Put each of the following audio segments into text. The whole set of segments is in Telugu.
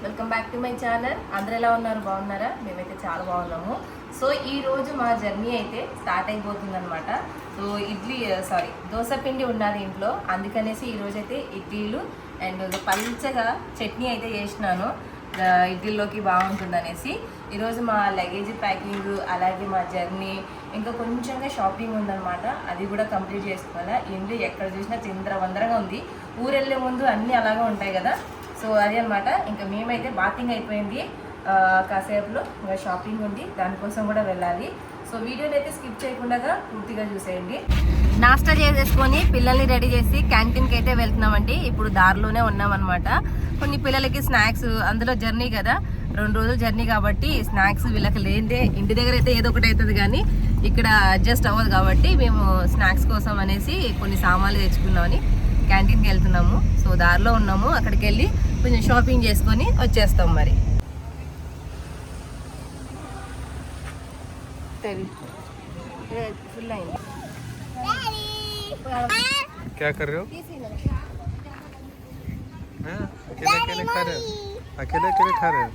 Welcome back to my channel. అందరూ ఎలా ఉన్నారు? బాగున్నారా? మేమైతే చాలా బాగున్నాము. సో ఈ రోజు మా జర్నీ అయితే స్టార్ట్ అయిపోతుంది అనమాట. సో దోశ పిండి ఉన్నది ఇంట్లో, అందుకనేసి ఈరోజు అయితే ఇడ్లీలు అండ్ పల్చగా చట్నీ అయితే చేసినాను. ఇడ్లీలోకి బాగుంటుంది అనేసి ఈరోజు మా లగేజ్ ప్యాకింగ్, అలాగే మా జర్నీ, ఇంకా కొంచెంగా షాపింగ్ ఉందన్నమాట. అది కూడా కంప్లీట్ చేసుకోవాలా. ఇండ్లు ఎక్కడ చూసినా చిందరవందరగా ఉంది. ఊరు వెళ్ళే ముందు అన్నీ అలాగే ఉంటాయి కదా. సో అది అనమాట. ఇంకా మేమైతే బాతింగ్ అయిపోయింది, కాసేపులో ఇంకా షాపింగ్ ఉంది, దానికోసం కూడా వెళ్ళాలి. సో వీడియోని అయితే స్కిప్ చేయకుండా పూర్తిగా చూసేయండి. నాస్టా చేసేసుకొని పిల్లల్ని రెడీ చేసి క్యాంటీన్కి అయితే వెళ్తున్నామండి. ఇప్పుడు దారిలోనే ఉన్నామన్నమాట. కొన్ని పిల్లలకి స్నాక్స్, అందులో జర్నీ కదా, 2 రోజులు జర్నీ కాబట్టి స్నాక్స్ వీళ్ళకి లేదే. ఇంటి దగ్గర అయితే ఏదో ఒకటి అవుతుంది కానీ ఇక్కడ అడ్జస్ట్ అవ్వదు కాబట్టి మేము స్నాక్స్ కోసం అనేసి కొన్ని సామాన్లు తెచ్చుకున్నామని క్యాంటీన్కి వెళ్తున్నాము. సో దారిలో ఉన్నాము, అక్కడికి వెళ్ళి కొంచెం షాపింగ్ చేసుకొని వచ్చేస్తాం. మరి ఫుల్ అయింది. क्या कर रहे हो? अकेले अकेले खा रहे हो? अकेले अकेले खा रहे हो?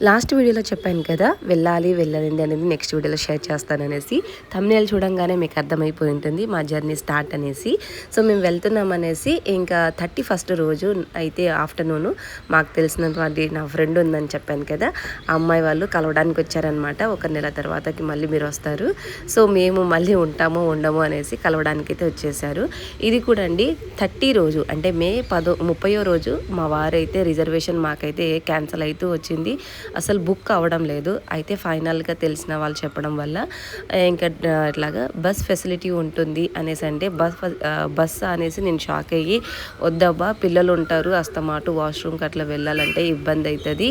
లాస్ట్ వీడియోలో చెప్పాను కదా వెళ్ళాలి అనేది నెక్స్ట్ వీడియోలో షేర్ చేస్తాననేసి. థంబ్నెయిల్ చూడంగానే మీకు అర్థమైపోయి ఉంటుంది మా జర్నీ స్టార్ట్ అనేసి. సో మేము వెళ్తున్నాం అనేసి ఇంకా 31st రోజు అయితే ఆఫ్టర్నూన్ మాకు తెలిసినటువంటి నా ఫ్రెండ్ ఉందని చెప్పాను కదా, ఆ అమ్మాయి వాళ్ళు కలవడానికి వచ్చారనమాట. 1 నెల తర్వాతకి మళ్ళీ మీరు వస్తారు, సో మేము మళ్ళీ ఉంటామో ఉండమో అనేసి కలవడానికి అయితే వచ్చేసారు. ఇది కూడా అండి 30 రోజు అంటే మే 30వ రోజు మా వారైతే రిజర్వేషన్ మాకైతే క్యాన్సిల్ అవుతూ వచ్చింది. అసలు బుక్ అవ్వడం లేదు. అయితే ఫైనల్గా తెలిసిన వాళ్ళు చెప్పడం వల్ల ఇంకా ఇట్లాగా బస్ ఫెసిలిటీ ఉంటుంది అనేసి అంటే బస్ అనేసి నేను షాక్ అయ్యి, వద్దబ్బా పిల్లలు ఉంటారు, అస్తమాటు వాష్రూమ్కి అట్లా వెళ్ళాలంటే ఇబ్బంది అవుతుంది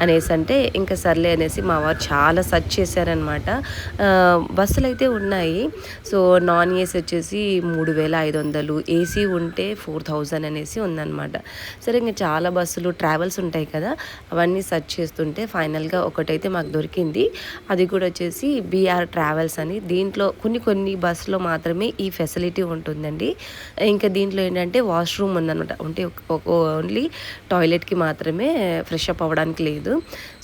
అనేసి అంటే ఇంకా సర్లే అనేసి మా వారు చాలా సర్చ్ చేశారనమాట. బస్సులు అయితే ఉన్నాయి. సో నాన్ ఏసీ వచ్చేసి 3500, ఏసీ ఉంటే 4000 అనేసి ఉందన్నమాట. సరే ఇంకా చాలా బస్సులు ట్రావెల్స్ ఉంటాయి కదా, అవన్నీ సర్చ్ చేస్తుంటే ఫైనల్గా ఒకటైతే మాకు దొరికింది. అది కూడా వచ్చేసి బీఆర్ ట్రావెల్స్ అని. దీంట్లో కొన్ని బస్సులో మాత్రమే ఈ ఫెసిలిటీ ఉంటుందండి. ఇంకా దీంట్లో ఏంటంటే వాష్రూమ్ ఉందన్నమాట, అంటే ఓన్లీ టాయిలెట్కి మాత్రమే, ఫ్రెష్ అప్ అవ్వడానికి లేదు.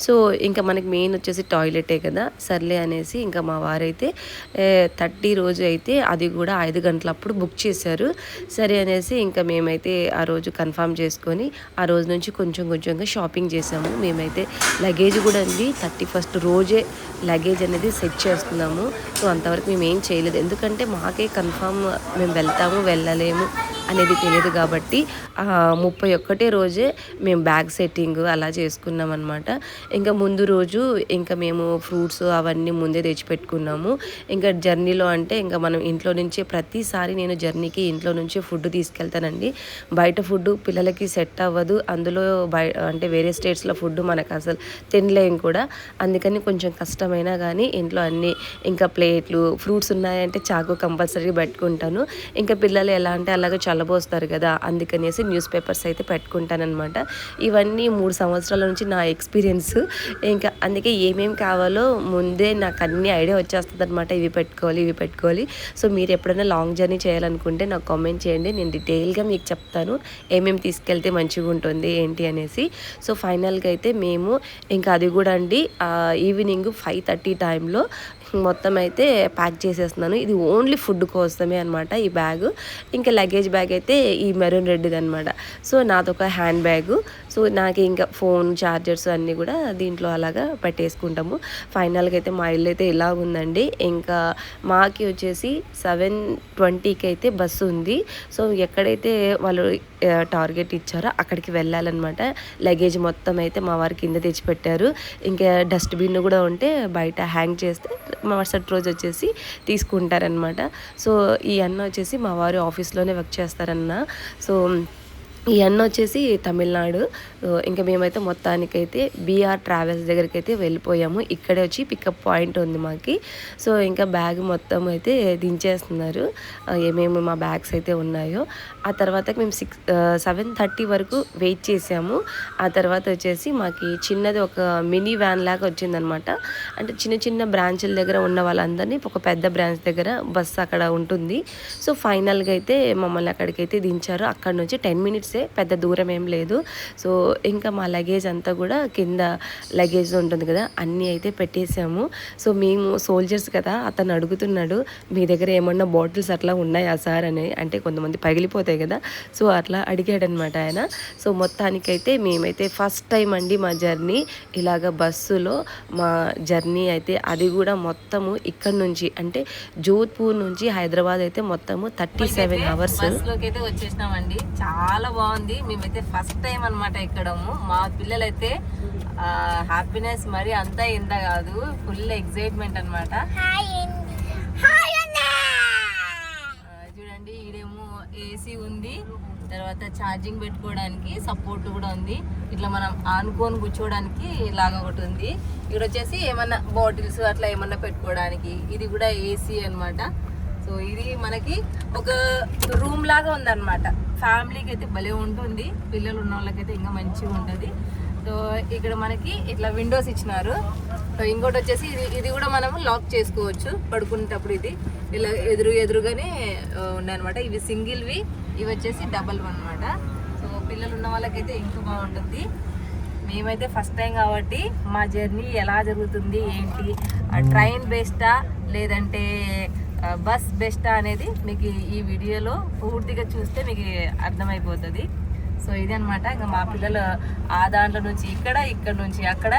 సో ఇంకా మనకి మెయిన్ వచ్చేసి టాయిలెటే కదా, సర్లే అనేసి ఇంకా మా వారైతే 30 రోజు అయితే అది కూడా 5 గంటలప్పుడు బుక్ చేశారు. సరే అనేసి ఇంకా మేమైతే ఆ రోజు కన్ఫర్మ్ చేసుకొని ఆ రోజు నుంచి కొంచెంగా షాపింగ్ చేసాము. మేమైతే లగేజ్ కూడా అండి 31st రోజే లగేజ్ అనేది సెట్ చేస్తున్నాము. సో అంతవరకు మేము ఏం చేయలేదు, ఎందుకంటే మాకే కన్ఫామ్ మేము వెళ్తాము వెళ్ళలేము అనేది తెలియదు కాబట్టి 31 రోజే మేము బ్యాగ్ సెట్టింగ్ అలా చేసుకున్నాం అనమాట. ఇంకా ముందు రోజు ఇంకా మేము ఫ్రూట్స్ అవన్నీ ముందే తెచ్చిపెట్టుకున్నాము. ఇంకా జర్నీలో అంటే ఇంకా మనం ఇంట్లో నుంచే ప్రతిసారి నేను జర్నీకి ఇంట్లో నుంచే ఫుడ్ తీసుకెళ్తానండి. బయట ఫుడ్ పిల్లలకి సెట్ అవ్వదు, అందులో అంటే వేరే స్టేట్స్లో ఫుడ్ మనకు అసలు తినలేం కూడా. అందుకని కొంచెం కష్టమైనా కానీ ఇంట్లో అన్నీ ఇంకా ప్లేట్లు, ఫ్రూట్స్ ఉన్నాయంటే చాకు కంపల్సరీ పెట్టుకుంటాను. ఇంకా పిల్లలు ఎలా అంటే అలాగే చల్లబోస్తారు కదా, అందుకనేసి న్యూస్ పేపర్స్ అయితే పెట్టుకుంటానమాట. ఇవన్నీ 3 సంవత్సరాల నుంచి నా ఎక్స్పీరియన్స్. ఇంకా అందుకే ఏమేమి కావాలో ముందే నాకు అన్ని ఐడియా వచ్చేస్తుంది అనమాట, ఇవి పెట్టుకోవాలి. సో మీరు ఎప్పుడైనా లాంగ్ జర్నీ చేయాలనుకుంటే నాకు కామెంట్ చేయండి, నేను డీటెయిల్గా మీకు చెప్తాను ఏమేమి తీసుకెళ్తే మంచిగా ఉంటుంది ఏంటి అనేసి. సో ఫైనల్గా అయితే మేము ఇంకా అది కూడా అండి ఈవినింగ్ 5:30 టైంలో మొత్తం అయితే ప్యాక్ చేసేస్తున్నాను. ఇది ఓన్లీ ఫుడ్ కోసమే అనమాట ఈ బ్యాగ్. ఇంకా లగేజ్ బ్యాగ్ అయితే ఈ మెరూన్ రెడ్ది అనమాట. సో నాదొక హ్యాండ్ బ్యాగు. సో నాకు ఇంకా ఫోన్, ఛార్జర్స్ అన్నీ కూడా దీంట్లో అలాగా పెట్టేసుకుంటాము. ఫైనల్గా అయితే మా ఇల్లు అయితే ఇలా ఉందండి. ఇంకా మాకి వచ్చేసి 7:20కి అయితే బస్సు ఉంది. సో ఎక్కడైతే వాళ్ళు టార్గెట్ ఇచ్చారో అక్కడికి వెళ్ళాలన్నమాట. లగేజ్ మొత్తం అయితే మా వారి కింద తెచ్చిపెట్టారు. ఇంకా డస్ట్బిన్ కూడా ఉంటే బయట హ్యాంగ్ చేస్తే మరుసటి రోజు వచ్చేసి తీసుకుంటారనమాట. సో ఈ అన్న వచ్చేసి మా వారు ఆఫీస్లోనే వర్క్ చేస్తారన్న. సో ఈ అన్న వచ్చేసి తమిళనాడు. ఇంకా మేమైతే మొత్తానికైతే బీఆర్ ట్రావెల్స్ దగ్గరికి అయితే వెళ్ళిపోయాము. ఇక్కడే వచ్చి పికప్ పాయింట్ ఉంది మాకి. సో ఇంకా బ్యాగ్ మొత్తం అయితే దించేస్తున్నారు, ఏమేమి మా బ్యాగ్స్ అయితే ఉన్నాయో. ఆ తర్వాత మేము 7:30 వరకు వెయిట్ చేసాము. ఆ తర్వాత వచ్చేసి మాకు చిన్నది ఒక మినీ వ్యాన్ లాగా వచ్చిందనమాట. అంటే చిన్న బ్రాంచ్ల దగ్గర ఉన్న వాళ్ళందరినీ ఒక పెద్ద బ్రాంచ్ దగ్గర బస్సు అక్కడ ఉంటుంది. సో ఫైనల్గా అయితే మమ్మల్ని అక్కడికైతే దించారు. అక్కడ నుంచి 10 minutes కిలోమీటర్సే, పెద్ద దూరం ఏం లేదు. సో ఇంకా మా లగేజ్ అంతా కూడా కింద లగేజ్ ఉంటుంది కదా అన్నీ అయితే పెట్టేసాము. సో మేము సోల్జర్స్ కదా, అతను అడుగుతున్నాడు మీ దగ్గర ఏమన్నా బాటిల్స్ అట్లా ఉన్నాయా సార్ అని. అంటే కొంతమంది పగిలిపోతాయి కదా, సో అట్లా అడిగాడనమాట ఆయన. సో మొత్తానికైతే మేమైతే ఫస్ట్ టైం అండి మా జర్నీ ఇలాగ బస్సులో మా జర్నీ అయితే, అది కూడా మొత్తము ఇక్కడ నుంచి అంటే జోధ్పూర్ నుంచి హైదరాబాద్ అయితే మొత్తము 37 hours. బస్సులోకి అయితే వచ్చేసినామండి, చాలా బాగుంది. మేమైతే ఫస్ట్ టైం అనమాట ఎక్కడము. మా పిల్లలైతే హ్యాపీనెస్ మరి అంతా ఇంత కాదు, ఫుల్ ఎక్సైట్మెంట్ అనమాట. చూడండి ఈడేమో ఏసీ ఉంది, తర్వాత ఛార్జింగ్ పెట్టుకోవడానికి సపోర్ట్ కూడా ఉంది, ఇట్లా మనం ఆనుకొని కూర్చోవడానికి ఇలాగ ఒకటి ఉంది. ఇక్కడ వచ్చేసి ఏమన్నా బాటిల్స్ అట్లా ఏమన్నా పెట్టుకోవడానికి, ఇది కూడా ఏసీ అన్నమాట. సో ఇది మనకి ఒక రూమ్ లాగా ఉందన్నమాట. ఫ్యామిలీకి అయితే భలే ఉంటుంది, పిల్లలు ఉన్న వాళ్ళకైతే ఇంకా మంచిగా ఉంటుంది. సో ఇక్కడ మనకి ఇట్లా విండోస్ ఇచ్చినారు. సో ఇంకోటి వచ్చేసి ఇది కూడా మనము లాక్ చేసుకోవచ్చు పడుకునేటప్పుడు. ఇది ఇలా ఎదురుగానే ఉన్నాయన్నమాట. ఇవి సింగిల్వి, ఇవి వచ్చేసి డబల్ అనమాట. సో పిల్లలు ఉన్న వాళ్ళకైతే ఇంకా బాగుంటుంది. మేమైతే ఫస్ట్ టైం కాబట్టి మా జర్నీ ఎలా జరుగుతుంది ఏంటి, ట్రైన్ బెస్టా లేదంటే బస్ బెస్టా అనేది మీకు ఈ వీడియోలో పూర్తిగా చూస్తే మీకు అర్థమైపోతుంది. సో ఇది అనమాట. ఇంకా మా పిల్లలు ఆ దాంట్లో నుంచి ఇక్కడ నుంచి అక్కడ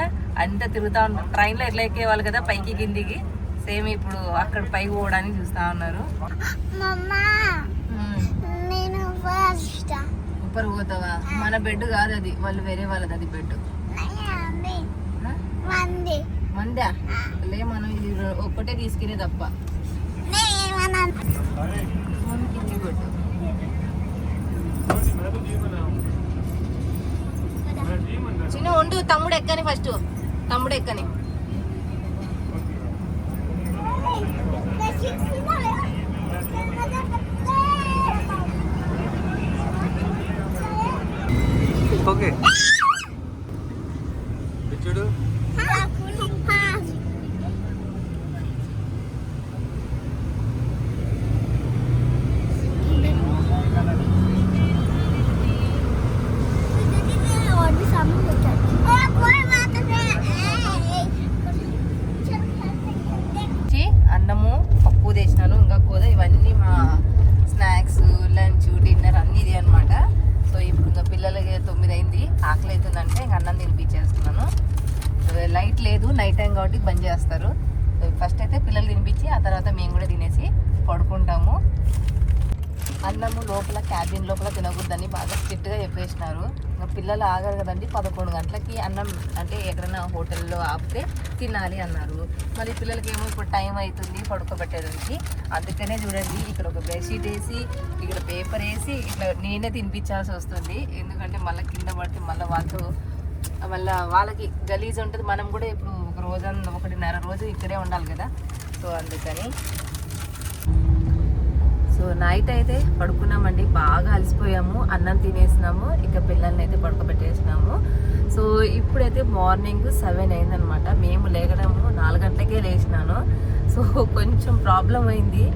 అంతా తిరుగుతూ ఉంటారు. ట్రైన్లో ఎట్లా ఎక్కేవాళ్ళు కదా పైకి కిందికి, సేమ్ ఇప్పుడు అక్కడ పైకి పోవడానికి చూస్తూ ఉన్నారు. సూపర్ పోతావా? మన బెడ్ కాదు అది, వాళ్ళు వేరే వాళ్ళది అది బెడ్. మందా లే, మనం ఇది ఒక్కటే తీసుకునే తప్ప కింది బెడ్. చిన్న ఉండు, తమ్ముడు ఎక్కని, ఫస్ట్ తమ్ముడు ఎక్కని. ఓకే చూడు అన్నము పప్పు తెచ్చినాను, ఇంకా కూర, ఇవన్నీ మా స్నాక్స్ లంచ్ డిన్నర్ అన్నీ ఇది అనమాట. సో ఇప్పుడు ఇంకా పిల్లలకి 9 అయింది, ఆకలి అవుతుందంటే ఇంకా అన్నం తినిపించేస్తున్నాను. లైట్ లేదు, నైట్ టైం కాబట్టి బంద్ చేస్తారు. ఫస్ట్ అయితే పిల్లలు తినిపించి ఆ తర్వాత మేము కూడా తినేసి పడుకుంటాము. అన్నము లోపల క్యాబిన్ లోపల తినకూడదని బాగా స్ట్రిక్ట్గా చెప్పేసినారు. ఇంకా పిల్లలు ఆగారు కదండి, 11 గంటలకి అన్నం అంటే ఎక్కడైనా హోటల్లో ఆపితే తినాలి అన్నారు. మళ్ళీ పిల్లలకి ఏమో ఇప్పుడు టైం అవుతుంది పడుకోబెట్టేదానికి, అందుకనే చూడండి ఇక్కడ ఒక బెడ్షీట్ వేసి ఇక్కడ పేపర్ వేసి ఇట్లా నేనే తినిపించాల్సి వస్తుంది. ఎందుకంటే మళ్ళీ కింద పడితే మళ్ళీ వాళ్ళకి గలీజ్ ఉంటుంది. మనం కూడా ఇప్పుడు ఒక రోజు 1.5 రోజు ఇక్కడే ఉండాలి కదా, సో అందుకని. సో నైట్ అయితే పడుకున్నామండి, బాగా అలసిపోయాము, అన్నం తినేసినాము, ఇంకా పిల్లల్ని అయితే పడుకోబెట్టేసినాము. సో ఇప్పుడైతే మార్నింగ్ 7 అయిందనమాట. మేము లేగడము 4 గంటలకే లేచినాను. సో కొంచెం ప్రాబ్లం అయింది.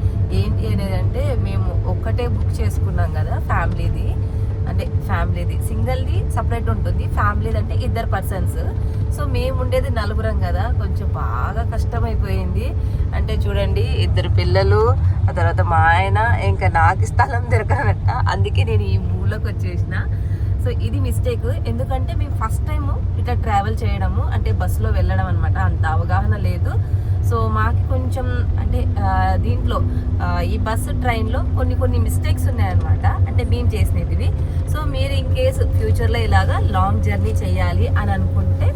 ఏంటి అనేది అంటే, మేము ఒక్కటే బుక్ చేసుకున్నాం కదా ఫ్యామిలీది, అంటే ఫ్యామిలీది సింగిల్ది సపరేట్ ఉంటుంది, ఫ్యామిలీది అంటే 2 పర్సన్స్. సో మేము ఉండేది 4 కదా, కొంచెం బాగా కష్టమైపోయింది. అంటే చూడండి 2 పిల్లలు, ఆ తర్వాత మా ఆయన, ఇంకా నాకు స్థలం దొరకనట్ట, అందుకే నేను ఈ మూలకు వచ్చేసిన. సో ఇది మిస్టేక్, ఎందుకంటే మేము ఫస్ట్ టైం ఇట్లా ట్రావెల్ చేయడము అంటే బస్సులో వెళ్ళడం అనమాట, అంత అవగాహన లేదు. సో మాకు కొంచెం అంటే దీంట్లో ఈ బస్సు ట్రైన్లో కొన్ని మిస్టేక్స్ ఉన్నాయన్నమాట, అంటే మేము చేసినవి. సో మీరు ఇన్ కేసు ఫ్యూచర్లో ఇలాగా లాంగ్ జర్నీ చేయాలి అని అనుకుంటే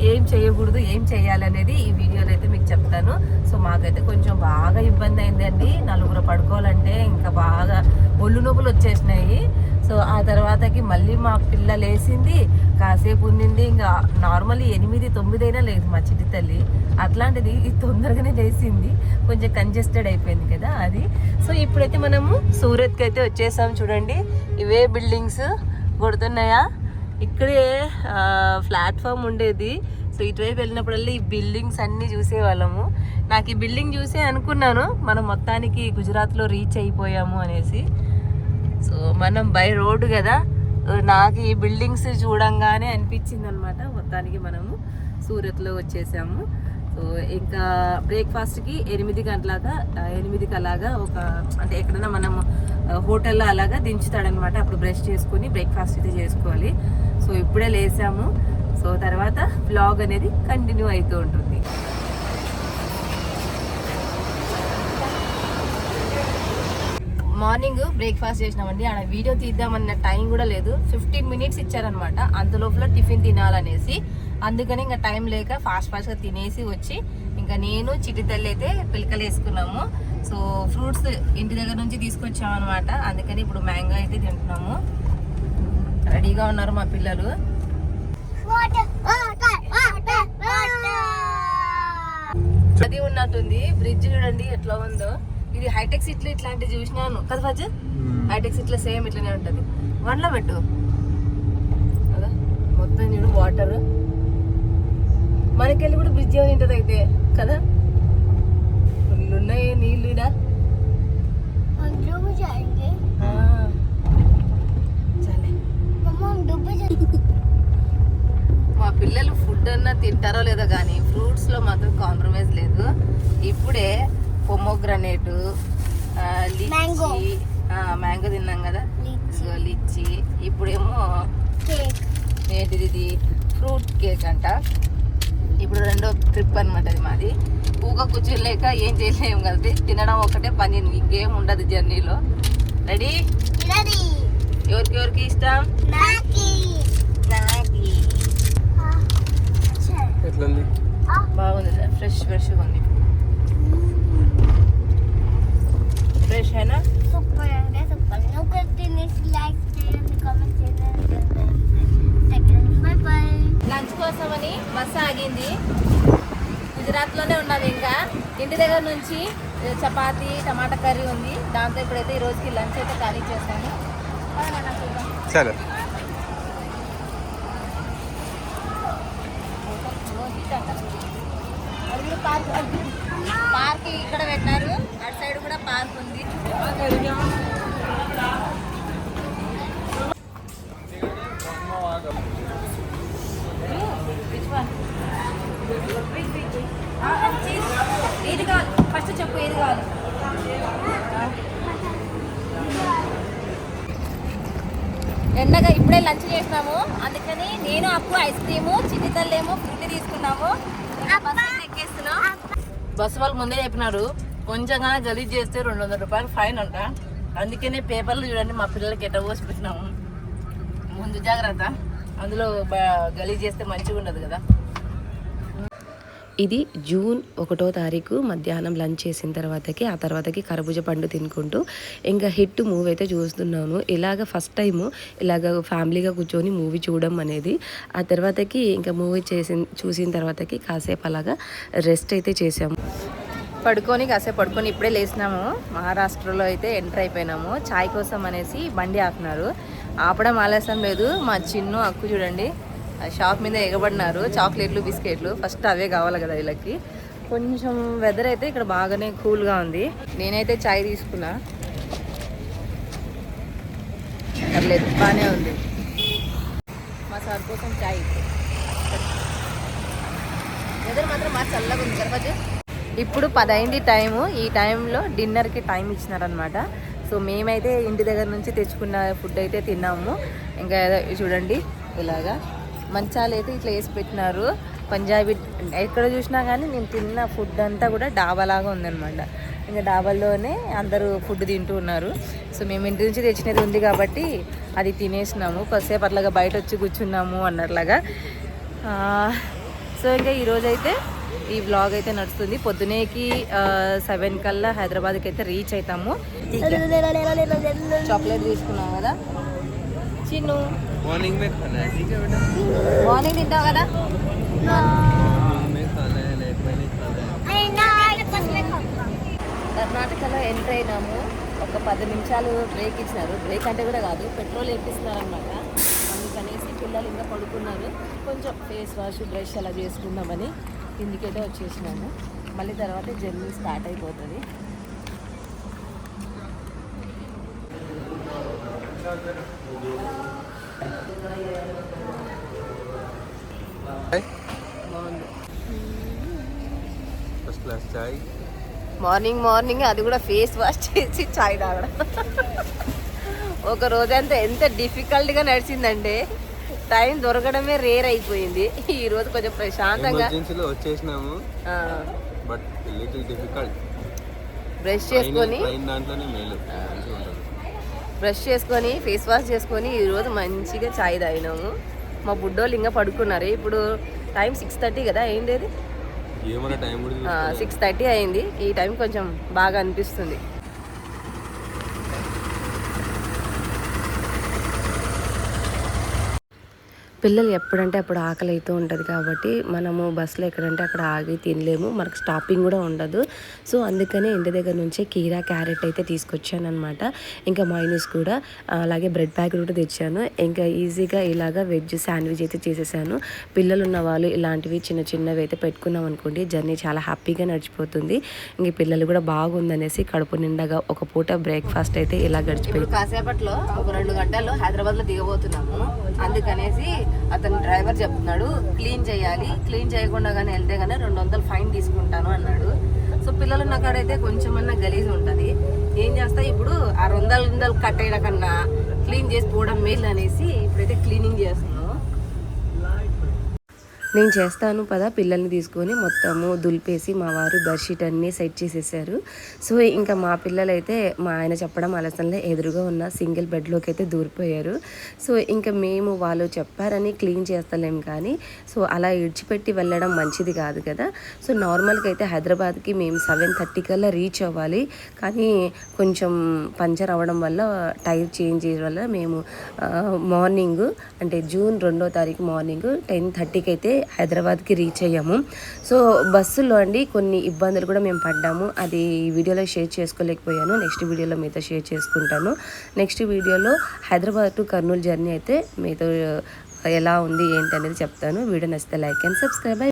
ఏం చేయకూడదు, ఏం చేయాలి అనేది ఈ వీడియోలో అయితే మీకు చెప్తాను. సో మాకైతే కొంచెం బాగా ఇబ్బంది అయిందండి, 4 పడుకోవాలంటే ఇంకా బాగా ఒళ్ళు నొప్పులు వచ్చేసినాయి. సో ఆ తర్వాతకి మళ్ళీ మా పిల్ల లేసింది, కాసేపు ఉండింది, ఇంకా నార్మల్లీ 8-9 అయినా లేదు మా చిట్టి తల్లి, అట్లాంటిది ఇది తొందరగానే లేసింది, కొంచెం కంజెస్టెడ్ అయిపోయింది కదా అది. సో ఇప్పుడైతే మనము సూరత్కి అయితే వచ్చేసాం. చూడండి ఇవే బిల్డింగ్స్ కొడుతున్నాయా, ఇక్కడే ప్లాట్ఫామ్ ఉండేది. సో ఇటువైపు వెళ్ళినప్పుడల్లా ఈ బిల్డింగ్స్ అన్నీ చూసేవాళ్ళము. నాకు ఈ బిల్డింగ్ చూసే అనుకున్నాను మనం మొత్తానికి గుజరాత్లో రీచ్ అయిపోయాము అనేసి. సో మనం బై రోడ్డు కదా, నాకు ఈ బిల్డింగ్స్ చూడంగానే అనిపించింది అనమాట. మొత్తానికి మనము సూరత్లో వచ్చేసాము. సో ఇంకా బ్రేక్ఫాస్ట్కి 8 గంటలాగా 8కి అలాగా ఒక అంటే ఎక్కడైనా మనము హోటల్లో అలాగా దించుతాడనమాట. అప్పుడు బ్రష్ చేసుకుని బ్రేక్ఫాస్ట్ అయితే చేసుకోవాలి. సో ఇప్పుడే లేసాము. సో తర్వాత వ్లాగ్ అనేది కంటిన్యూ అవుతూ ఉంటుంది. మార్నింగ్ బ్రేక్ఫాస్ట్ చేసినామండి. ఆడ వీడియో తీద్దామన్న టైం కూడా లేదు. 15 మినిట్స్ ఇచ్చారనమాట. అంతలోపల టిఫిన్ తినాలనేసి. అందుకని ఇంకా టైం లేక ఫాస్ట్గా తినేసి వచ్చి ఇంకా నేను చిట్టి తల్లి అయితే పిలకలు వేసుకున్నాము. సో ఫ్రూట్స్ ఇంటి దగ్గర నుంచి తీసుకొచ్చామన్నమాట. అందుకని ఇప్పుడు మ్యాంగో అయితే తింటున్నాము. రెడీగా ఉన్నారు మా పిల్లలు. అది ఉన్నట్టుంది. బ్రిడ్జ్ చూడండి ఎట్లా ఉందో. ఇది హైటెక్ సిటీలో ఇట్లాంటివి చూసినాను కదా ఫజ్. హైటెక్ సిటీలో సేమ్ ఇట్లనే ఉంటుంది. వన్లో పెట్టు కదా మొత్తం చూడు వాటర్. మనకెళ్ళి కూడా బ్రిడ్జ్ ఏమి ఉంటుంది అయితే కదా. ఫుల్ ఉన్నాయి నీళ్ళు. మా పిల్లలు ఫుడ్ అన్నా తింటారో లేదో కానీ ఫ్రూట్స్లో మాత్రం కాంప్రమైజ్ లేదు. ఇప్పుడే పొమోగ్రనేట్, లిచ్చి, మ్యాంగో తిన్నాం కదా, లిచ్చి. ఇప్పుడేమో ఏంటిది ఇది ఫ్రూట్ కేక్ అంట. ఇప్పుడు రెండో ట్రిప్ అనమాట అది మాది. ఊగా కూర్చోలేక ఏం చేయలేము కదా, తినడం ఒకటే పని, ఇంకేం ఉండదు జర్నీలో. రెడీ? ఎవరికి ఇష్టం? బాగుంది సార్. ఫ్రెష్గా ఉంది. ఫ్రెష్ అయినా సూపర్ అంటే సూపర్. నువ్వు తినేసి లైక్ చేయండి, కామెంట్ చేయండి. By by. లంచ్ కోసమని బస్సు ఆగింది. గుజరాత్లోనే ఉన్నది. ఇంకా ఇంటి దగ్గర నుంచి చపాతీ టమాటా కర్రీ ఉంది. దాంతో ఇప్పుడైతే ఈ రోజుకి లంచ్ అయితే ఖాళీ చేస్తాను. సరే పార్క్ ఇక్కడ పెట్టారు. అటు సైడ్ కూడా పార్క్ ఉంది. ఏది కావాలి ఫస్ట్ చెప్పు, ఏది కావాలి? ఎండగా ఇప్పుడే లంచ్ చేసినాము. అందుకని నేను అప్పు ఐస్ క్రీము, చిన్ని తల్లేమో ఫ్రూట్ తీసుకున్నాము. ఎక్కేస్తున్నాం. బస్సు వాళ్ళు ముందే చెప్పినారు కొంచెంగా గలీజ్ చేస్తే 200 రూపాయలు ఫైన్ అంట. అందుకనే పేపర్లు చూడండి మా పిల్లలకి ఎట్ట పోసి పెట్టినాము. ముందు జాగ్రత్త, అందులో గలీజ్ చేస్తే మంచిగా ఉండదు కదా. ఇది జూన్ 1వ తారీఖు మధ్యాహ్నం లంచ్ చేసిన తర్వాతకి ఆ తర్వాతకి కర్బూజా పండు తినుకుంటూ ఇంకా హిట్ మూవీ అయితే చూస్తున్నాను. ఇలాగ ఫస్ట్ టైము ఇలాగ ఫ్యామిలీగా కూర్చొని మూవీ చూడడం అనేది. ఆ తర్వాతకి ఇంకా మూవీ చూసిన తర్వాతకి కాసేపు అలాగా రెస్ట్ అయితే చేసాము. కాసేపు పడుకొని ఇప్పుడే లేసినాము. మహారాష్ట్రలో అయితే ఎంటర్ అయిపోయినాము. చాయ్ కోసం అనేసి బండి ఆపినారు. ఆపడం ఆలస్యం లేదు. మా చిన్ను అక్కు చూడండి షాప్ మీద ఎగబడినారు. చాక్లెట్లు, బిస్కెట్లు ఫస్ట్ అవే కావాలి కదా వీళ్ళకి. కొంచెం వెదర్ అయితే ఇక్కడ బాగానే కూల్గా ఉంది. నేనైతే చాయ్ తీసుకున్నా, పర్లేదు బాగానే ఉంది. మా సార్ కోసం చాయ్. వెదర్ మాత్రం బాగా చల్లగా ఉంది కదా. ఇప్పుడు 10 అయింది టైము. ఈ టైంలో డిన్నర్కి టైం ఇచ్చినారనమాట. సో మేమైతే ఇంటి దగ్గర నుంచి తెచ్చుకున్న ఫుడ్ అయితే తిన్నాము. ఇంకా చూడండి ఇలాగా మంచాలు అయితే ఇట్లా వేసి పెట్టినారు. పంజాబీ ఎక్కడ చూసినా కానీ నేను తిన్న ఫుడ్ అంతా కూడా డాబాలాగా ఉందన్నమాట. ఇంకా డాబాల్లోనే అందరూ ఫుడ్ తింటూ ఉన్నారు. సో మేము ఇంటి నుంచి తెచ్చినది ఉంది కాబట్టి అది తినేసినాము. కొద్దిసేపు అట్లాగా బయట వచ్చి కూర్చున్నాము అన్నట్లాగా. సో ఇంకా ఈరోజైతే ఈ వ్లాగ్ అయితే నడుస్తుంది. పొద్దునేకి 7 కల్లా హైదరాబాద్కి అయితే రీచ్ అవుతాము. చాక్లెట్ తీసుకున్నాం కదా చిన్ను. మార్నింగ్ में खाना है, ठीक है बेटा? మార్నింగ్ తింటావు కదా. में खाना है, नाइट में नहीं खाना है. కర్ణాటకలో ఎంటర్ అయినాము. ఒక 10 నిమిషాలు బ్రేక్ ఇచ్చినారు. బ్రేక్ అంటే కూడా కాదు, పెట్రోల్ ఎక్కిస్తున్నారు అనమాట. అందుకనేసి పిల్లలు ఇంకా పడుకున్నారు. కొంచెం ఫేస్ వాష్, బ్రష్ అలా చేసుకుందామని కిందికైతే వచ్చేసినాము. మళ్ళీ తర్వాత జర్నీ స్టార్ట్ అయిపోతుంది. ఫస్ట్ క్లాస్ చాయ్. మార్నింగ్ అది కూడా ఫేస్ వాష్ చేసి చాయ్ తాగడం. ఒక రోజంతా ఎంత డిఫికల్ట్గా నడిచిందంటే టైం దొరకడమే రేర్ అయిపోయింది. ఈ రోజు కొంచెం ప్రశాంతంగా ఎమర్జెన్సీలో వచ్చేసినాము, బట్ లిటిల్ డిఫికల్ట్. బ్రష్ చేసుకొని దాంట్లోనే మేలు, మంచిగా ఉంటుంది. బ్రష్ చేసుకొని ఫేస్ వాష్ చేసుకొని ఈరోజు మంచిగా చాయ్ తాగినాము. మా బుడ్డోళ్ళు ఇంకా పడుకున్నారు. ఇప్పుడు టైం 6:30 కదా అయింది. ఏమన్నా టైం కూడా 6:30 అయింది. ఈ టైం కొంచెం బాగా అనిపిస్తుంది. పిల్లలు ఎప్పుడంటే అప్పుడు ఆకలి అవుతూ ఉంటుంది కాబట్టి మనము బస్సులో ఎక్కడంటే అక్కడ ఆగి తినలేము, మనకు స్టాపింగ్ కూడా ఉండదు. సో అందుకనే ఇంటి దగ్గర నుంచే కీరా క్యారెట్ అయితే తీసుకొచ్చాను అనమాట. ఇంకా మైనస్ కూడా, అలాగే బ్రెడ్ ప్యాకెట్ కూడా తెచ్చాను. ఇంకా ఈజీగా ఇలాగా వెజ్ శాండ్విచ్ అయితే చేసేసాను. పిల్లలు ఉన్న వాళ్ళు ఇలాంటివి చిన్నవి అయితే పెట్టుకున్నాం అనుకోండి, జర్నీ చాలా హ్యాపీగా నడిచిపోతుంది. ఇంక పిల్లలు కూడా బాగుందనేసి కడుపు నిండగా ఒక పూట బ్రేక్ఫాస్ట్ అయితే ఇలా గడిచిపోయింది. కాసేపట్లో ఒక 2 గంటల్లో హైదరాబాద్లో దిగబోతున్నాము. అందుకనేసి అతను డ్రైవర్ చెప్తున్నాడు క్లీన్ చేయాలి, క్లీన్ చేయకుండా కానీ వెళ్తే కానీ 200 ఫైన్ తీసుకుంటాను అన్నాడు. సో పిల్లలు ఉన్న కాడైతే కొంచెమన్నా గలీజ్ ఉంటుంది. ఏం చేస్తా ఇప్పుడు ఆ 200 కట్టేయడం కన్నా క్లీన్ చేసి పోవడం మేలు అనేసి ఇప్పుడైతే క్లీనింగ్ చేస్తున్నాను. నేను చేస్తాను పదా పిల్లల్ని తీసుకొని మొత్తము దులిపేసి మా వారు బెడ్షీట్ అన్నీ సెట్ చేసేసారు. సో ఇంకా మా పిల్లలైతే మా ఆయన చెప్పడం ఆలస్యంలో ఎదురుగా ఉన్న సింగిల్ బెడ్లోకి అయితే దూరిపోయారు. సో ఇంకా మేము వాళ్ళు చెప్పారని క్లీన్ చేస్తలేం కానీ సో అలా ఇడిచిపెట్టి వెళ్ళడం మంచిది కాదు కదా. సో నార్మల్గా అయితే హైదరాబాద్కి మేము 7:30 కల్లా రీచ్ అవ్వాలి, కానీ కొంచెం పంచర్ అవ్వడం వల్ల టైర్ చేంజ్ చేయడం వల్ల మేము మార్నింగ్ అంటే జూన్ 2వ తారీఖు మార్నింగ్ 10:30కి అయితే హైదరాబాద్కి రీచ్ అయ్యాము. సో బస్సులో అండి కొన్ని ఇబ్బందులు కూడా మేము పడ్డాము. అది ఈ వీడియోలో షేర్ చేసుకోలేకపోయాను. నెక్స్ట్ వీడియోలో మీతో షేర్ చేసుకుంటాను. నెక్స్ట్ వీడియోలో హైదరాబాద్ టు కర్నూలు జర్నీ అయితే మీతో ఎలా ఉంది ఏంటి అనేది చెప్తాను. వీడియో నచ్చితే లైక్ అండ్ సబ్స్క్రైబ్.